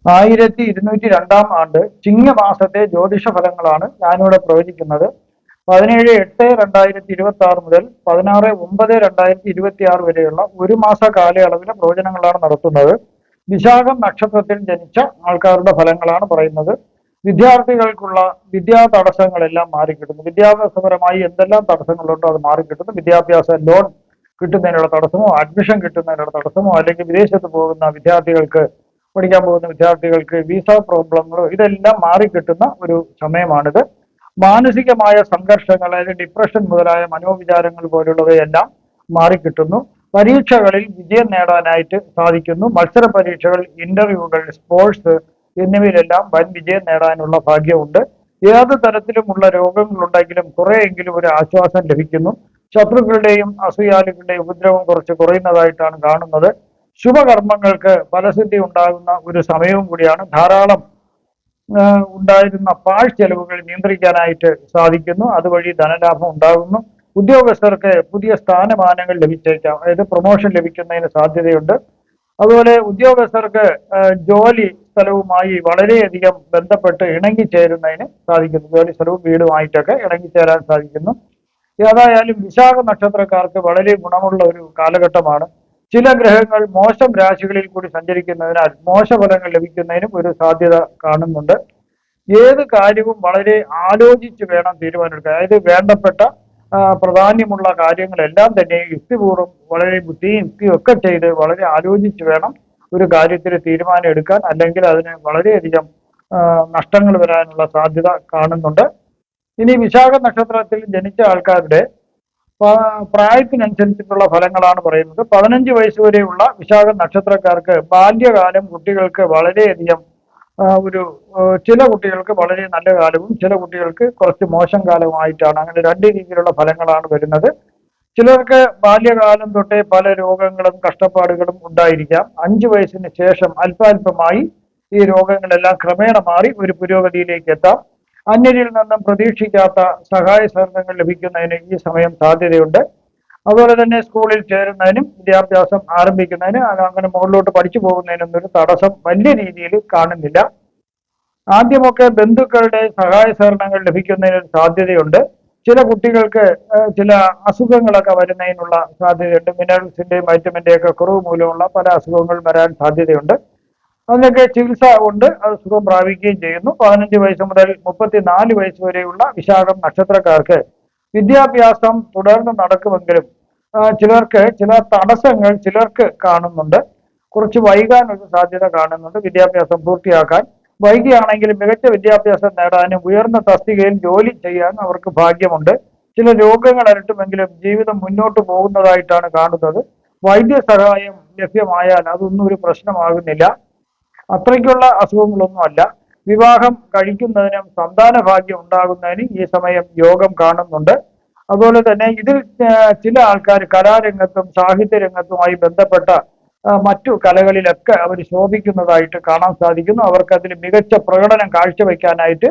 1202 ആണ്ട് ചിങ്ങമാസത്തെ ജ്യോതിഷ ഫലങ്ങളാണ് ഞാനിവിടെ പ്രവചിക്കുന്നത്. 17/8/2026 മുതൽ 16/9/2026 വരെയുള്ള ഒരു മാസ കാലയളവിലെ പ്രവചനങ്ങളാണ് നടത്തുന്നത്. വിശാഖം നക്ഷത്രത്തിൽ ജനിച്ച ആൾക്കാരുടെ ഫലങ്ങളാണ് പറയുന്നത്. വിദ്യാർത്ഥികൾക്കുള്ള വിദ്യാ തടസ്സങ്ങളെല്ലാം മാറിക്കിട്ടുന്നു. വിദ്യാഭ്യാസപരമായി എന്തെല്ലാം തടസ്സങ്ങളുണ്ടോ അത് മാറിക്കിട്ടുന്നു. വിദ്യാഭ്യാസ ലോൺ കിട്ടുന്നതിനുള്ള തടസ്സമോ, അഡ്മിഷൻ കിട്ടുന്നതിനുള്ള തടസ്സമോ, അല്ലെങ്കിൽ വിദേശത്ത് പോകുന്ന വിദ്യാർത്ഥികൾക്ക്, പഠിക്കാൻ പോകുന്ന വിദ്യാർത്ഥികൾക്ക് വിസ പ്രോബ്ലങ്ങളോ, ഇതെല്ലാം മാറിക്കിട്ടുന്ന ഒരു സമയമാണിത്. മാനസികമായ സംഘർഷങ്ങൾ, അതായത് ഡിപ്രഷൻ മുതലായ മനോവിചാരങ്ങൾ പോലുള്ളവയെല്ലാം മാറിക്കിട്ടുന്നു. പരീക്ഷകളിൽ വിജയം നേടാനായിട്ട് സാധിക്കുന്നു. മത്സര പരീക്ഷകൾ, ഇന്റർവ്യൂകൾ, സ്പോർട്സ് എന്നിവയിലെല്ലാം വൻ വിജയം നേടാനുള്ള ഭാഗ്യമുണ്ട്. ഏത് തരത്തിലുമുള്ള രോഗങ്ങളുണ്ടെങ്കിലും കുറെയെങ്കിലും ഒരു ആശ്വാസം ലഭിക്കുന്നു. ശത്രുക്കളുടെയും അസൂയാലുക്കളുടെയും ഉപദ്രവം കുറച്ച് കുറയുന്നതായിട്ടാണ് കാണുന്നത്. ശുഭകർമ്മങ്ങൾക്ക് ഫലസിദ്ധി ഉണ്ടാകുന്ന ഒരു സമയവും കൂടിയാണ്. ധാരാളം ഉണ്ടായിരുന്ന പാഴ് ചെലവുകൾ നിയന്ത്രിക്കാനായിട്ട് സാധിക്കുന്നു. അതുവഴി ധനലാഭം ഉണ്ടാകുന്നു. ഉദ്യോഗസ്ഥർക്ക് പുതിയ സ്ഥാനമാനങ്ങൾ ലഭിച്ചേക്കാം, അതായത് പ്രൊമോഷൻ ലഭിക്കുന്നതിന് സാധ്യതയുണ്ട്. അതുപോലെ ഉദ്യോഗസ്ഥർക്ക് ജോലി സ്ഥലവുമായി വളരെയധികം ബന്ധപ്പെട്ട് ഇണങ്ങിച്ചേരുന്നതിന് സാധിക്കുന്നു. ജോലി സ്ഥലവും വീടുമായിട്ടൊക്കെ ഇണങ്ങിച്ചേരാൻ സാധിക്കുന്നു. ഏതായാലും വിശാഖ നക്ഷത്രക്കാർക്ക് വളരെ ഗുണമുള്ള ഒരു കാലഘട്ടമാണ്. ചില ഗ്രഹങ്ങൾ മോശം രാശികളിൽ കൂടി സഞ്ചരിക്കുന്നതിനാൽ മോശഫലങ്ങൾ ലഭിക്കുന്നതിനും ഒരു സാധ്യത കാണുന്നുണ്ട്. ഏത് കാര്യവും വളരെ ആലോചിച്ച് വേണം തീരുമാനമെടുക്കാൻ. അതായത് വേണ്ടപ്പെട്ട പ്രാധാന്യമുള്ള കാര്യങ്ങളെല്ലാം തന്നെ യുക്തിപൂർവ്വം വളരെ ബുദ്ധിയും യുക്തിയും ഒക്കെ ചെയ്ത് വളരെ ആലോചിച്ച് വേണം ഒരു കാര്യത്തിൽ തീരുമാനം എടുക്കാൻ. അല്ലെങ്കിൽ അതിന് വളരെയധികം നഷ്ടങ്ങൾ വരാനുള്ള സാധ്യത കാണുന്നുണ്ട്. ഇനി വിശാഖ നക്ഷത്രത്തിൽ ജനിച്ച ആൾക്കാരുടെ പ്രായത്തിനനുസരിച്ചിട്ടുള്ള ഫലങ്ങളാണ് പറയുന്നത്. 15 വയസ്സ് വരെയുള്ള വിശാഖ നക്ഷത്രക്കാർക്ക് ബാല്യകാലം കുട്ടികൾക്ക് വളരെയധികം ചില കുട്ടികൾക്ക് വളരെ നല്ല കാലവും ചില കുട്ടികൾക്ക് കുറച്ച് മോശം കാലവുമായിട്ടാണ്. അങ്ങനെ രണ്ട് രീതിയിലുള്ള ഫലങ്ങളാണ് വരുന്നത്. ചിലർക്ക് ബാല്യകാലം തൊട്ടേ പല രോഗങ്ങളും കഷ്ടപ്പാടുകളും ഉണ്ടായിരിക്കാം. 5 വയസ്സിന് ശേഷം അല്പാൽപമായി ഈ രോഗങ്ങളെല്ലാം ക്രമേണ മാറി ഒരു പുരോഗതിയിലേക്ക് എത്താം. അന്യരിൽ നിന്നും പ്രതീക്ഷിക്കാത്ത സഹായ സഹകരണങ്ങൾ ലഭിക്കുന്നതിന് ഈ സമയം സാധ്യതയുണ്ട്. അതുപോലെ തന്നെ സ്കൂളിൽ ചേരുന്നതിനും വിദ്യാഭ്യാസം ആരംഭിക്കുന്നതിന്, അങ്ങനെ മുകളിലോട്ട് പഠിച്ചു പോകുന്നതിനൊന്നും ഒരു തടസ്സം വലിയ രീതിയിൽ കാണുന്നില്ല. ആദ്യമൊക്കെ ബന്ധുക്കളുടെ സഹായ സഹകരണങ്ങൾ ലഭിക്കുന്നതിന് സാധ്യതയുണ്ട്. ചില കുട്ടികൾക്ക് ചില അസുഖങ്ങളൊക്കെ വരുന്നതിനുള്ള സാധ്യതയുണ്ട്. മിനറൽസിന്റെയും വൈറ്റമിന്റെയും ഒക്കെ കുറവ് മൂലമുള്ള പല അസുഖങ്ങൾ വരാൻ സാധ്യതയുണ്ട്. അതിനൊക്കെ ചികിത്സ കൊണ്ട് അത് സുഖം പ്രാപിക്കുകയും ചെയ്യുന്നു. 15 വയസ്സ് മുതൽ 34 വയസ്സ് വരെയുള്ള വിശാഖം നക്ഷത്രക്കാർക്ക് വിദ്യാഭ്യാസം തുടർന്ന് നടക്കുമെങ്കിലും ചിലർക്ക് ചില തടസ്സങ്ങൾ ചിലർക്ക് കാണുന്നുണ്ട്. കുറച്ച് വൈകാൻ ഒരു സാധ്യത കാണുന്നുണ്ട്. വിദ്യാഭ്യാസം പൂർത്തിയാക്കാൻ വൈകിയാണെങ്കിലും മികച്ച വിദ്യാഭ്യാസം നേടാനും ഉയർന്ന തസ്തികയിൽ ജോലി ചെയ്യാൻ അവർക്ക് ഭാഗ്യമുണ്ട്. ചില രോഗങ്ങൾ അലട്ടുമെങ്കിലും ജീവിതം മുന്നോട്ട് പോകുന്നതായിട്ടാണ് കാണുന്നത്. വൈദ്യസഹായം ലഭ്യമായാൽ അതൊന്നും ഒരു പ്രശ്നമാകുന്നില്ല. അത്രയ്ക്കുള്ള അസുഖങ്ങളൊന്നും അല്ല. വിവാഹം കഴിക്കുന്നതിനും സന്താന ഭാഗ്യം ഉണ്ടാകുന്നതിനും ഈ സമയം യോഗം കാണുന്നുണ്ട്. അതുപോലെ തന്നെ ഇതിൽ ചില ആൾക്കാർ കലാരംഗത്തും സാഹിത്യ രംഗത്തുമായി ബന്ധപ്പെട്ട മറ്റു കലകളിലൊക്കെ അവർ ശോഭിക്കുന്നതായിട്ട് കാണാൻ സാധിക്കുന്നു. അവർക്ക് അതിൽ മികച്ച പ്രകടനം കാഴ്ചവെക്കാനായിട്ട്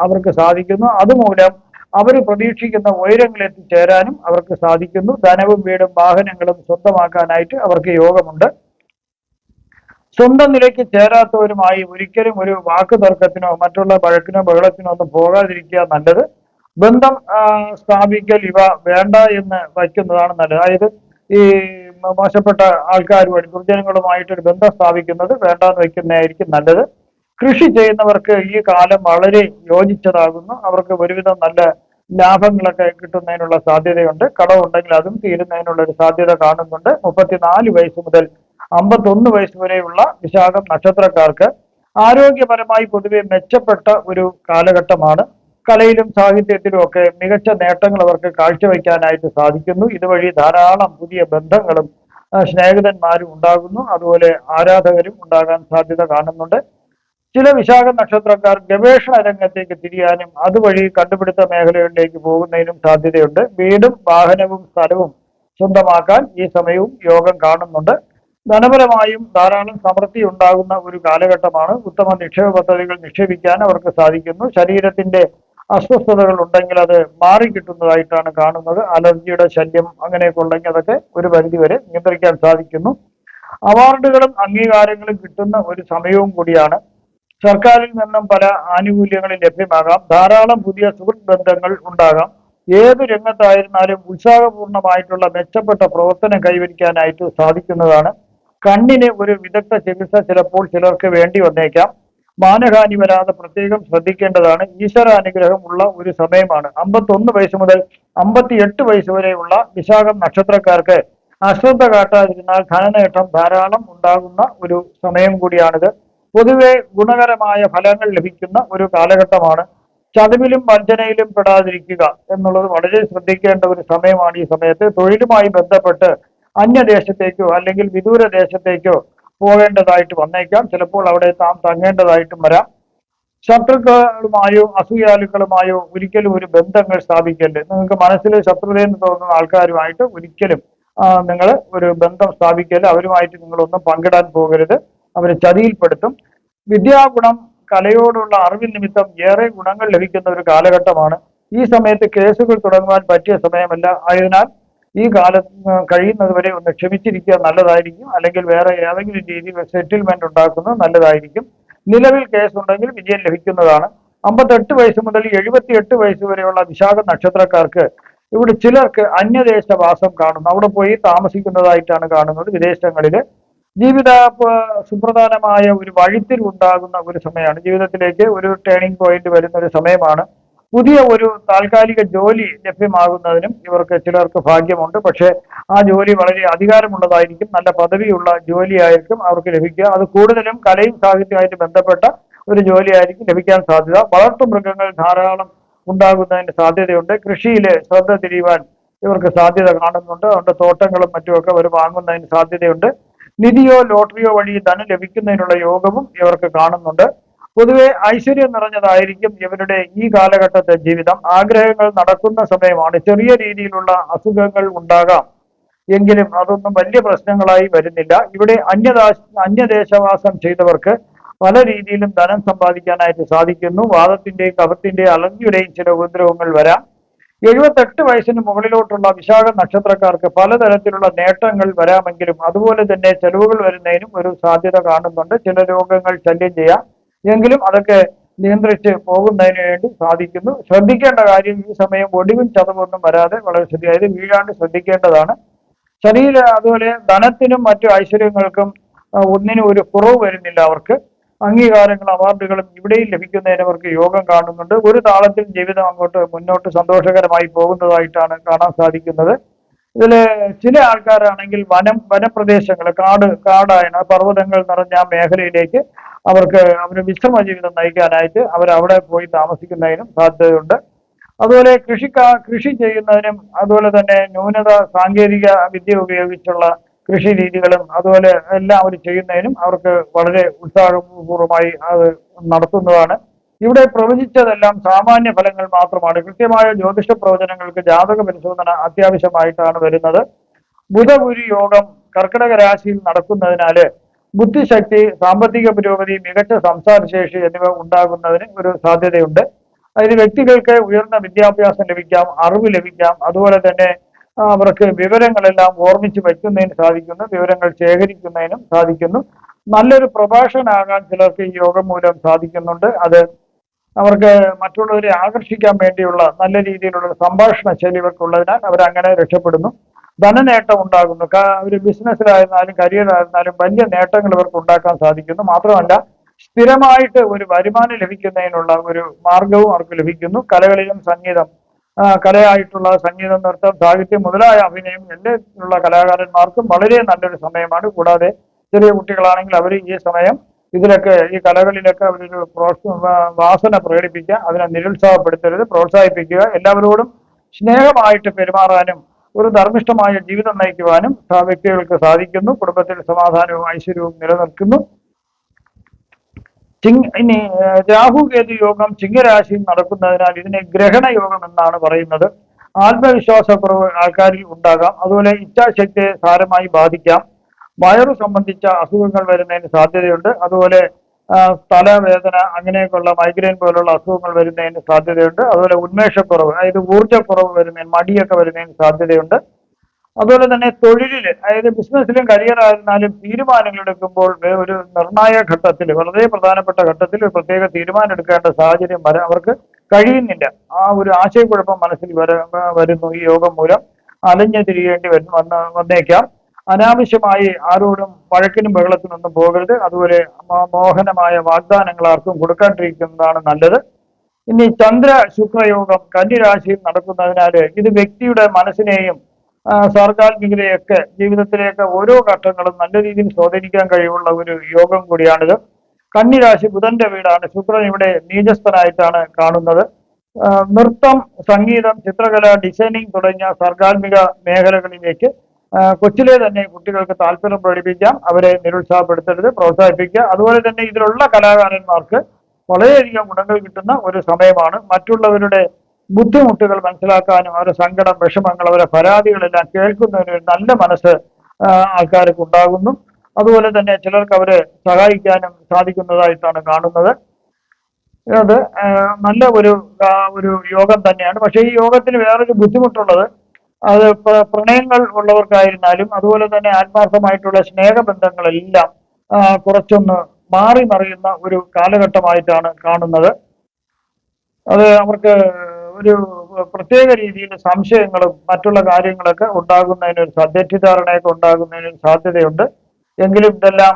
അവർക്ക് സാധിക്കുന്നു. അതുമൂലം അവർ പ്രതീക്ഷിക്കുന്ന ഉയരങ്ങളിലെത്തിച്ചേരാനും അവർക്ക് സാധിക്കുന്നു. ധനവും വീടും വാഹനങ്ങളും സ്വന്തമാക്കാനായിട്ട് അവർക്ക് യോഗമുണ്ട്. സ്വന്തം നിലയ്ക്ക് ചേരാത്തവരുമായി ഒരിക്കലും ഒരു വാക്ക് തർക്കത്തിനോ മറ്റുള്ള വഴക്കിനോ ബഹളത്തിനോ ഒന്നും പോകാതിരിക്കുക നല്ലത്. ബന്ധം സ്ഥാപിക്കൽ ഇവ വേണ്ട എന്ന് വയ്ക്കുന്നതാണ് നല്ലത്. അതായത് ഈ മോശപ്പെട്ട ആൾക്കാരുമായി ദുർജനങ്ങളുമായിട്ടൊരു ബന്ധം സ്ഥാപിക്കുന്നത് വേണ്ടാന്ന് വയ്ക്കുന്നതായിരിക്കും നല്ലത്. കൃഷി ചെയ്യുന്നവർക്ക് ഈ കാലം വളരെ യോജിച്ചതാകുന്നു. അവർക്ക് ഒരുവിധം നല്ല ലാഭങ്ങളൊക്കെ കിട്ടുന്നതിനുള്ള സാധ്യതയുണ്ട്. കടമുണ്ടെങ്കിൽ അതും തീരുന്നതിനുള്ള ഒരു സാധ്യത കാണുന്നുണ്ട്. 34 വയസ്സ് മുതൽ 51 വയസ്സ് വരെയുള്ള വിശാഖം നക്ഷത്രക്കാർക്ക് ആരോഗ്യപരമായി പൊതുവെ മെച്ചപ്പെട്ട ഒരു കാലഘട്ടമാണ്. കലയിലും സാഹിത്യത്തിലും ഒക്കെ മികച്ച നേട്ടങ്ങൾ അവർക്ക് കാഴ്ചവെക്കാനായിട്ട് സാധിക്കുന്നു. ഇതുവഴി ധാരാളം പുതിയ ബന്ധങ്ങളും സ്നേഹിതന്മാരും ഉണ്ടാകുന്നു. അതുപോലെ ആരാധകരും ഉണ്ടാകാൻ സാധ്യത കാണുന്നുണ്ട്. ചില വിശാഖ നക്ഷത്രക്കാർ ഗവേഷണ രംഗത്തേക്ക് തിരിയാനും അതുവഴി കണ്ടുപിടുത്ത മേഖലകളിലേക്ക് പോകുന്നതിനും സാധ്യതയുണ്ട്. വീടും വാഹനവും സ്ഥലവും സ്വന്തമാക്കാൻ ഈ സമയവും യോഗം കാണുന്നുണ്ട്. ധനപരമായും ധാരാളം സമൃദ്ധി ഉണ്ടാകുന്ന ഒരു കാലഘട്ടമാണ്. ഉത്തമ നിക്ഷേപ പദ്ധതികൾ നിക്ഷേപിക്കാൻ അവർക്ക് സാധിക്കുന്നു. ശരീരത്തിന്റെ അസ്വസ്ഥതകൾ ഉണ്ടെങ്കിൽ അത് മാറിക്കിട്ടുന്നതായിട്ടാണ് കാണുന്നത്. അലർജിയുടെ ശല്യം അങ്ങനെയൊക്കെ ഉണ്ടെങ്കിൽ അതൊക്കെ ഒരു പരിധിവരെ നിയന്ത്രിക്കാൻ സാധിക്കുന്നു. അവാർഡുകളും അംഗീകാരങ്ങളും കിട്ടുന്ന ഒരു സമയവും കൂടിയാണ്. സർക്കാരിൽ നിന്നും പല ആനുകൂല്യങ്ങളും ലഭ്യമാകാം. ധാരാളം പുതിയ സുഹൃത്ത് ബന്ധങ്ങൾ ഉണ്ടാകാം. ഏത് രംഗത്തായിരുന്നാലും ഉത്സാഹപൂർണമായിട്ടുള്ള മെച്ചപ്പെട്ട പ്രവർത്തനം കൈവരിക്കാനായിട്ട് സാധിക്കുന്നതാണ്. കണ്ണിന് ഒരു വിദഗ്ധ ചികിത്സ ചിലപ്പോൾ ചിലർക്ക് വേണ്ടി വന്നേക്കാം. മാനഹാനി വരാതെ പ്രത്യേകം ശ്രദ്ധിക്കേണ്ടതാണ്. ഈശ്വരാനുഗ്രഹം ഉള്ള ഒരു സമയമാണ്. 51 വയസ്സ് മുതൽ 58 വയസ്സ് വരെയുള്ള വിശാഖം നക്ഷത്രക്കാർക്ക് അശ്രദ്ധ കാട്ടാതിരുന്നാൽ ധനനേട്ടം ധാരാളം ഉണ്ടാകുന്ന ഒരു സമയം കൂടിയാണിത്. പൊതുവെ ഗുണകരമായ ഫലങ്ങൾ ലഭിക്കുന്ന ഒരു കാലഘട്ടമാണ്. ചതിവിലും വഞ്ചനയിലും പെടാതിരിക്കുക എന്നുള്ളത് വളരെ ശ്രദ്ധിക്കേണ്ട ഒരു സമയമാണ്. ഈ സമയത്ത് തൊഴിലുമായി ബന്ധപ്പെട്ട് അന്യദേശത്തേക്കോ അല്ലെങ്കിൽ വിദൂര ദേശത്തേക്കോ പോകേണ്ടതായിട്ട് വന്നേക്കാം. ചിലപ്പോൾ അവിടെ താൻ തങ്ങേണ്ടതായിട്ടും വരാം. ശത്രുക്കളുമായോ അസൂയാലുക്കളുമായോ ഒരിക്കലും ഒരു ബന്ധങ്ങൾ സ്ഥാപിക്കരുത്. നിങ്ങൾക്ക് മനസ്സിൽ ശത്രുതയെന്ന് തോന്നുന്ന ആൾക്കാരുമായിട്ട് ഒരിക്കലും നിങ്ങൾ ഒരു ബന്ധം സ്ഥാപിക്കരുത്. അവരുമായിട്ട് നിങ്ങളൊന്നും പങ്കിടാൻ പോകരുത്. അവരെ ചതിയിൽപ്പെടുത്തും. വിദ്യാഗുണം, കലയോടുള്ള അറിവിൻ നിമിത്തം ഏറെ ഗുണങ്ങൾ ലഭിക്കുന്ന ഒരു കാലഘട്ടമാണ്. ഈ സമയത്ത് കേസുകൾ തുടങ്ങുവാൻ പറ്റിയ സമയമല്ല. ആയതിനാൽ ഈ കാലം കഴിയുന്നത് വരെ ഒന്ന് ക്ഷമിച്ചിരിക്കുക നല്ലതായിരിക്കും. അല്ലെങ്കിൽ വേറെ ഏതെങ്കിലും രീതിയിൽ സെറ്റിൽമെന്റ് ഉണ്ടാക്കുന്നത് നല്ലതായിരിക്കും. നിലവിൽ കേസ് ഉണ്ടെങ്കിൽ വിജയം ലഭിക്കുന്നതാണ്. 58 വയസ്സ് മുതൽ 78 വയസ്സ് വരെയുള്ള വിശാഖ നക്ഷത്രക്കാർക്ക് ഇവിടെ ചിലർക്ക് അന്യദേശവാസം കാണുന്നു. അവിടെ പോയി താമസിക്കുന്നതായിട്ടാണ് കാണുന്നത്. വിദേശങ്ങളിൽ ജീവിത സുപ്രധാനമായ ഒരു വഴിത്തിരിവുണ്ടാകുന്ന ഒരു സമയമാണ്. ജീവിതത്തിലേക്ക് ഒരു ടേണിംഗ് പോയിന്റ് വരുന്ന ഒരു സമയമാണ്. പുതിയ ഒരു താൽക്കാലിക ജോലി ലഭ്യമാകുന്നതിനും ഇവർക്ക് ചിലർക്ക് ഭാഗ്യമുണ്ട്. പക്ഷേ ആ ജോലി വളരെ അധികാരമുള്ളതായിരിക്കും. നല്ല പദവിയുള്ള ജോലിയായിരിക്കും അവർക്ക് ലഭിക്കുക. അത് കൂടുതലും കലയും സാഹിത്യവുമായിട്ട് ബന്ധപ്പെട്ട ഒരു ജോലിയായിരിക്കും ലഭിക്കാൻ സാധ്യത. വളർത്തു മൃഗങ്ങൾ ധാരാളം ഉണ്ടാകുന്നതിന് സാധ്യതയുണ്ട്. കൃഷിയിൽ ശ്രദ്ധ തിരിയുവാൻ ഇവർക്ക് സാധ്യത കാണുന്നുണ്ട്. അതുകൊണ്ട് തോട്ടങ്ങളും മറ്റുമൊക്കെ അവർ വാങ്ങുന്നതിന് സാധ്യതയുണ്ട്. നിധിയോ ലോട്ടറിയോ വഴി ധനം ലഭിക്കുന്നതിനുള്ള യോഗവും ഇവർക്ക് കാണുന്നുണ്ട്. പൊതുവെ ഐശ്വര്യം നിറഞ്ഞതായിരിക്കും ഇവരുടെ ഈ കാലഘട്ടത്തെ ജീവിതം. ആഗ്രഹങ്ങൾ നടക്കുന്ന സമയമാണ്. ചെറിയ രീതിയിലുള്ള അസുഖങ്ങൾ ഉണ്ടാകാം, എങ്കിലും അതൊന്നും വലിയ പ്രശ്നങ്ങളായി വരുന്നില്ല. ഇവിടെ അന്യദേശവാസം ചെയ്തവർക്ക് പല രീതിയിലും ധനം സമ്പാദിക്കാനായിട്ട് സാധിക്കുന്നു. വാദത്തിന്റെയും കഫത്തിന്റെയും അലർജിയുടെയും ചില ഉപദ്രവങ്ങൾ വരാം. 78 വയസ്സിന് മുകളിലോട്ടുള്ള വിശാഖ നക്ഷത്രക്കാർക്ക് പലതരത്തിലുള്ള നേട്ടങ്ങൾ വരാമെങ്കിലും അതുപോലെ തന്നെ ചെലവുകൾ വരുന്നതിനും ഒരു സാധ്യത കാണുന്നുണ്ട്. ചില രോഗങ്ങൾ ശല്യം ചെയ്യാം, എങ്കിലും അതൊക്കെ നിയന്ത്രിച്ച് പോകുന്നതിന് വേണ്ടി സാധിക്കുന്നു. ശ്രദ്ധിക്കേണ്ട കാര്യം ഈ സമയം ഒടിവും ചതവൊന്നും വരാതെ വളരെ ശരിയായത് വീഴാണ്ട് ശ്രദ്ധിക്കേണ്ടതാണ്. അതുപോലെ ധനത്തിനും മറ്റു ഐശ്വര്യങ്ങൾക്കും ഒന്നിനും ഒരു കുറവ് വരുന്നില്ല. അവർക്ക് അംഗീകാരങ്ങളും അവാർഡുകളും ഇവിടെയും ലഭിക്കുന്നതിന് അവർക്ക് യോഗം കാണുന്നുണ്ട്. ഒരു താളത്തിൽ ജീവിതം അങ്ങോട്ട് മുന്നോട്ട് സന്തോഷകരമായി പോകുന്നതായിട്ടാണ് കാണാൻ സാധിക്കുന്നത്. ഇതില് ചില ആൾക്കാരാണെങ്കിൽ വനപ്രദേശങ്ങൾ, കാടായ പർവ്വതങ്ങൾ നിറഞ്ഞ ആ മേഖലയിലേക്ക് അവർ വിശ്രമ ജീവിതം നയിക്കാനായിട്ട് അവിടെ പോയി താമസിക്കുന്നതിനും സാധ്യതയുണ്ട്. അതുപോലെ കൃഷി ചെയ്യുന്നതിനും അതുപോലെ തന്നെ സാങ്കേതിക വിദ്യ ഉപയോഗിച്ചുള്ള കൃഷി രീതികളും അതുപോലെ എല്ലാം അവർ ചെയ്യുന്നതിനും അവർക്ക് വളരെ ഉത്സാഹപൂർവമായി അത് നടത്തുന്നതാണ്. ഇവിടെ പ്രവചിച്ചതെല്ലാം സാമാന്യ ഫലങ്ങൾ മാത്രമാണ്. കൃത്യമായ ജ്യോതിഷ പ്രവചനങ്ങൾക്ക് ജാതക പരിശോധന അത്യാവശ്യമായിട്ടാണ് വരുന്നത്. ബുധഗുരു യോഗം കർക്കിടക രാശിയിൽ നടക്കുന്നതിനാല് ബുദ്ധിശക്തി, സാമ്പത്തിക പുരോഗതി, മികച്ച സംസാരശേഷി എന്നിവ ഉണ്ടാകുന്നതിന് ഒരു സാധ്യതയുണ്ട്. അതിന് വ്യക്തികൾക്ക് ഉയർന്ന വിദ്യാഭ്യാസം ലഭിക്കാം, അറിവ് ലഭിക്കാം. അതുപോലെ തന്നെ അവർക്ക് വിവരങ്ങളെല്ലാം ഓർമ്മിച്ച് വയ്ക്കുന്നതിന് സാധിക്കുന്നു, വിവരങ്ങൾ ശേഖരിക്കുന്നതിനും സാധിക്കുന്നു. നല്ലൊരു പ്രഭാഷകനാകാൻ ചിലർക്ക് ഈ യോഗം മൂലം സാധിക്കുന്നുണ്ട്. അത് അവർക്ക് മറ്റുള്ളവരെ ആകർഷിക്കാൻ വേണ്ടിയുള്ള നല്ല രീതിയിലുള്ള സംഭാഷണ ശൈലി ഇവർക്കുള്ളതിനാൽ അവരങ്ങനെ രക്ഷപ്പെടുന്നു. ധനനേട്ടം ഉണ്ടാകുന്നു. ഒരു ബിസിനസ്സിലായിരുന്നാലും കരിയറായിരുന്നാലും വലിയ നേട്ടങ്ങൾ ഇവർക്ക് ഉണ്ടാക്കാൻ സാധിക്കുന്നു. മാത്രമല്ല സ്ഥിരമായിട്ട് ഒരു വരുമാനം ലഭിക്കുന്നതിനുള്ള ഒരു മാർഗവും അവർക്ക് ലഭിക്കുന്നു. കലകളിലും കലയായിട്ടുള്ള സംഗീതം, നൃത്തം, സാഹിത്യം മുതലായ അഭിനയം എല്ലാ കലാകാരന്മാർക്കും വളരെ നല്ലൊരു സമയമാണ്. കൂടാതെ ചെറിയ കുട്ടികളാണെങ്കിൽ അവർ ഈ സമയം ഈ കലകളിലൊക്കെ അവരൊരു വാസന പ്രകടിപ്പിക്കുക, അതിനെ നിരുത്സാഹപ്പെടുത്തരുത്, പ്രോത്സാഹിപ്പിക്കുക. എല്ലാവരോടും സ്നേഹമായിട്ട് പെരുമാറാനും ഒരു ധർമ്മിഷ്ഠമായ ജീവിതം നയിക്കുവാനും വ്യക്തികൾക്ക് സാധിക്കുന്നു. കുടുംബത്തിൽ സമാധാനവും ഐശ്വര്യവും നിലനിൽക്കുന്നു. ഇനി രാഹുകേതു യോഗം ചിങ്ങരാശിയിൽ നടക്കുന്നതിനാൽ ഇതിനെ ഗ്രഹണ യോഗം എന്നാണ് പറയുന്നത്. ആത്മവിശ്വാസക്കുറവ് ആൾക്കാരിൽ ഉണ്ടാകാം. അതുപോലെ ഇച്ഛാശക്തിയെ സാരമായി ബാധിക്കാം. വയറു സംബന്ധിച്ച അസുഖങ്ങൾ വരുന്നതിന് സാധ്യതയുണ്ട്. അതുപോലെ തലവേദന, അങ്ങനെയൊക്കെയുള്ള മൈഗ്രെയിൻ പോലുള്ള അസുഖങ്ങൾ വരുന്നതിന് സാധ്യതയുണ്ട്. അതുപോലെ ഉന്മേഷക്കുറവ്, അതായത് ഊർജ്ജക്കുറവ് വരുന്നതിന്, മടിയൊക്കെ വരുന്നതിന് സാധ്യതയുണ്ട്. അതുപോലെ തന്നെ തൊഴിലിൽ, അതായത് ബിസിനസ്സിലും കരിയർ ആയിരുന്നാലും തീരുമാനങ്ങൾ എടുക്കുമ്പോൾ ഒരു നിർണായക ഘട്ടത്തിൽ, വളരെ പ്രധാനപ്പെട്ട ഘട്ടത്തിൽ ഒരു പ്രത്യേക തീരുമാനം എടുക്കേണ്ട സാഹചര്യം അവർക്ക് കഴിയുന്നില്ല. ആ ഒരു ആശയക്കുഴപ്പം മനസ്സിൽ വരുന്നു. ഈ യോഗം മൂലം അലഞ്ഞു തിരിയേണ്ടി വന്നേക്കാം. അനാവശ്യമായി ആരോടും വഴക്കിനും ബഹളത്തിനൊന്നും പോകരുത്. അതുപോലെ മോഹനമായ വാഗ്ദാനങ്ങൾ ആർക്കും കൊടുക്കാണ്ടിരിക്കുന്നതാണ് നല്ലത്. ഇനി ചന്ദ്ര ശുക്രയോഗം കന്നിരാശിയിൽ നടക്കുന്നതിനാൽ ഇത് വ്യക്തിയുടെ മനസ്സിനെയും സർഗാത്മികതയൊക്കെ ജീവിതത്തിലേക്ക് ഓരോ ഘട്ടങ്ങളും നല്ല രീതിയിൽ സ്വാധീനിക്കാൻ കഴിവുള്ള ഒരു യോഗം കൂടിയാണിത്. കന്നിരാശി ബുധന്റെ വീടാണ്. ശുക്രൻ ഇവിടെ നീചസ്ഥനായിട്ടാണ് കാണുന്നത്. നൃത്തം, സംഗീതം, ചിത്രകല, ഡിസൈനിങ് തുടങ്ങിയ സർഗാത്മിക മേഖലകളിലേക്ക് കൊച്ചിലെ തന്നെ കുട്ടികൾക്ക് താല്പര്യം പ്രകടിപ്പിക്കാം. അവരെ നിരുത്സാഹപ്പെടുത്തരുത്, പ്രോത്സാഹിപ്പിക്കുക. അതുപോലെ തന്നെ ഇതിലുള്ള കലാകാരന്മാർക്ക് വളരെയധികം ഗുണങ്ങൾ കിട്ടുന്ന ഒരു സമയമാണ്. മറ്റുള്ളവരുടെ ബുദ്ധിമുട്ടുകൾ മനസ്സിലാക്കാനും അവരുടെ സങ്കടം, വിഷമങ്ങൾ, അവരുടെ പരാതികളെല്ലാം കേൾക്കുന്നതിന് ഒരു നല്ല മനസ്സ് ആൾക്കാർക്ക് ഉണ്ടാകുന്നു. അതുപോലെ തന്നെ ചിലർക്ക് അവരെ സഹായിക്കാനും സാധിക്കുന്നതായിട്ടാണ് കാണുന്നത്. അത് നല്ല ഒരു യോഗം തന്നെയാണ്. പക്ഷേ ഈ യോഗത്തിന് വേറൊരു ബുദ്ധിമുട്ടുള്ളത്, അത് പ്രണയങ്ങൾ ഉള്ളവർക്കായിരുന്നാലും അതുപോലെ തന്നെ ആത്മാർത്ഥമായിട്ടുള്ള സ്നേഹബന്ധങ്ങളെല്ലാം കുറച്ചൊന്ന് മാറി മറിയുന്ന ഒരു കാലഘട്ടമായിട്ടാണ് കാണുന്നത്. അത് അവർക്ക് ഒരു പ്രത്യേക രീതിയിൽ സംശയങ്ങളും മറ്റുള്ള കാര്യങ്ങളൊക്കെ ഉണ്ടാകുന്നതിനൊരു തെറ്റിദ്ധാരണയൊക്കെ ഉണ്ടാകുന്നതിനൊരു സാധ്യതയുണ്ട്. എങ്കിലും ഇതെല്ലാം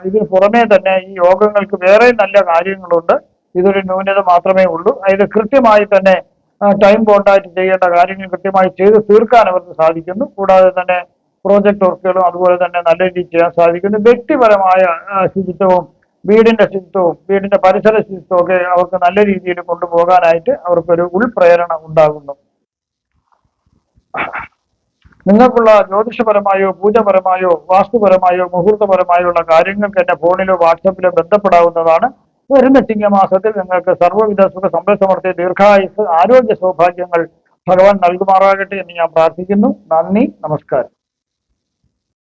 ഇതിന് പുറമേ തന്നെ ഈ യോഗങ്ങൾക്ക് വേറെ നല്ല കാര്യങ്ങളുണ്ട്. ഇതൊരു ന്യൂനത മാത്രമേ ഉള്ളൂ. ഇത് കൃത്യമായി തന്നെ ടൈം ബോണ്ടായിട്ട് ചെയ്യേണ്ട കാര്യങ്ങൾ കൃത്യമായി ചെയ്ത് തീർക്കാൻ അവർക്ക് സാധിക്കുന്നു. കൂടാതെ തന്നെ പ്രോജക്ട് വർക്കുകളും അതുപോലെ തന്നെ നല്ല രീതിയിൽ ചെയ്യാൻ സാധിക്കുന്നു. വ്യക്തിപരമായ ശുചിത്വവും വീടിന്റെ ശുചിത്വവും വീടിന്റെ പരിസര ശുചിത്വവും ഒക്കെ അവർക്ക് നല്ല രീതിയിൽ കൊണ്ടുപോകാനായിട്ട് അവർക്കൊരു ഉൾപ്രേരണ ഉണ്ടാകുന്നു. നിങ്ങൾക്കുള്ള ജ്യോതിഷപരമായോ പൂജപരമായോ വാസ്തുപരമായോ മുഹൂർത്തപരമായോ ഉള്ള കാര്യങ്ങൾക്ക് എന്നെ ഫോണിലോ വാട്സപ്പിലോ ബന്ധപ്പെടാവുന്നതാണ്. വരുന്ന ചിങ്ങമാസത്തിൽ നിങ്ങൾക്ക് സർവ്വവിധ സുഖ സമ്പൽ സമൃദ്ധി, ദീർഘായുസ്, ആരോഗ്യ സൗഭാഗ്യങ്ങൾ ഭഗവാൻ നൽകുമാറാകട്ടെ എന്ന് ഞാൻ പ്രാർത്ഥിക്കുന്നു. നന്ദി, നമസ്കാരം.